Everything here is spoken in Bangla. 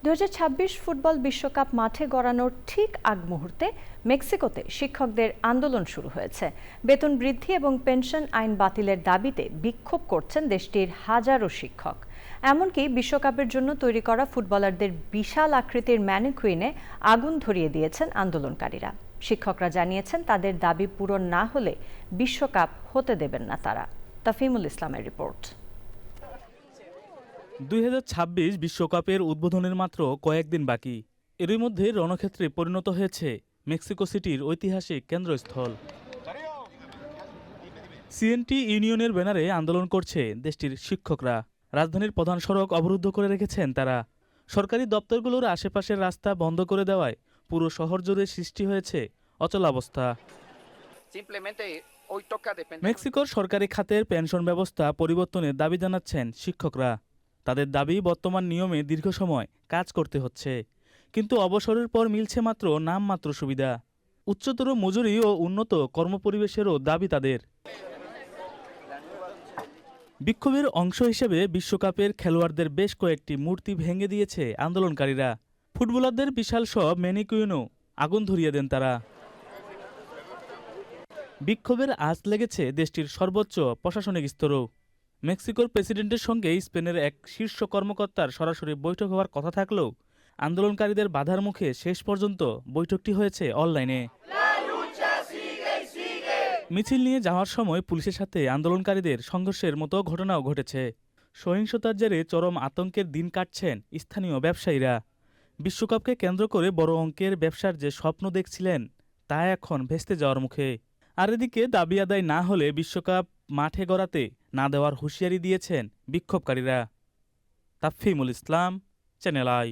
2026 ফুটবল বিশ্বকাপ মাঠে গড়ানোর ঠিক আগ মুহূর্তে মেক্সিকোতে শিক্ষকদের আন্দোলন শুরু হয়েছে। বেতন বৃদ্ধি এবং পেনশন আইন বাতিলের দাবিতে বিক্ষোভ করছেন দেশটির হাজারো শিক্ষক। এমনকি বিশ্বকাপের জন্য তৈরি করা ফুটবলারদের বিশাল আকৃতির ম্যানিকুইনে আগুন ধরিয়ে দিয়েছেন আন্দোলনকারীরা। শিক্ষকরা জানিয়েছেন তাদের দাবি পূরণ না হলে বিশ্বকাপ হতে দেবেন না তারা। তাফিমুল ইসলামের রিপোর্ট। 2026 বিশ্বকাপের উদ্বোধনের মাত্র কয়েকদিন বাকি। এরই মধ্যে রণক্ষেত্রে পরিণত হয়েছে মেক্সিকো সিটির ঐতিহাসিক কেন্দ্রস্থল। সিএনটি ইউনিয়নের ব্যানারে আন্দোলন করছে দেশটির শিক্ষকরা। রাজধানীর প্রধান সড়ক অবরুদ্ধ করে রেখেছেন তারা। সরকারি দপ্তরগুলোর আশেপাশের রাস্তা বন্ধ করে দেওয়ায় পুরো শহর জুড়ে সৃষ্টি হয়েছে অচলাবস্থা। মেক্সিকোর সরকারি খাতের পেনশন ব্যবস্থা পরিবর্তনের দাবি জানাচ্ছেন শিক্ষকরা। তাদের দাবি, বর্তমান নিয়মে দীর্ঘ সময় কাজ করতে হচ্ছে, কিন্তু অবসরের পর মিলছে মাত্র নামমাত্র সুবিধা। উচ্চতর মজুরি ও উন্নত কর্মপরিবেশেরও দাবি তাদের। বিক্ষোভের অংশ হিসেবে বিশ্বকাপের খেলোয়াড়দের বেশ কয়েকটি মূর্তি ভেঙে দিয়েছে আন্দোলনকারীরা। ফুটবলারদের বিশাল সব ম্যানিকুইনও আগুন ধরিয়ে দেন তারা। বিক্ষোভের আঁচ লেগেছে দেশটির সর্বোচ্চ প্রশাসনিক স্তরেও। মেক্সিকোর প্রেসিডেন্টের সঙ্গে স্পেনের এক শীর্ষ কর্মকর্তার সরাসরি বৈঠক হওয়ার কথা থাকলেও আন্দোলনকারীদের বাধার মুখে শেষ পর্যন্ত বৈঠকটি হয়েছে অনলাইনে। মিছিল নিয়ে যাওয়ার সময় পুলিশের সাথে আন্দোলনকারীদের সংঘর্ষের মতো ঘটনাও ঘটেছে। সহিংসতার জেরে চরম আতঙ্কের দিন কাটছেন স্থানীয় ব্যবসায়ীরা। বিশ্বকাপকে কেন্দ্র করে বড় অঙ্কের ব্যবসার যে স্বপ্ন দেখছিলেন তা এখন ভেস্তে যাওয়ার মুখে। আর এদিকে দাবি আদায় না হলে বিশ্বকাপ মাঠে গড়াতে না দেওয়ার হুঁশিয়ারি দিয়েছেন বিক্ষোভকারীরা। তাফিমুল ইসলাম, চ্যানেল আই।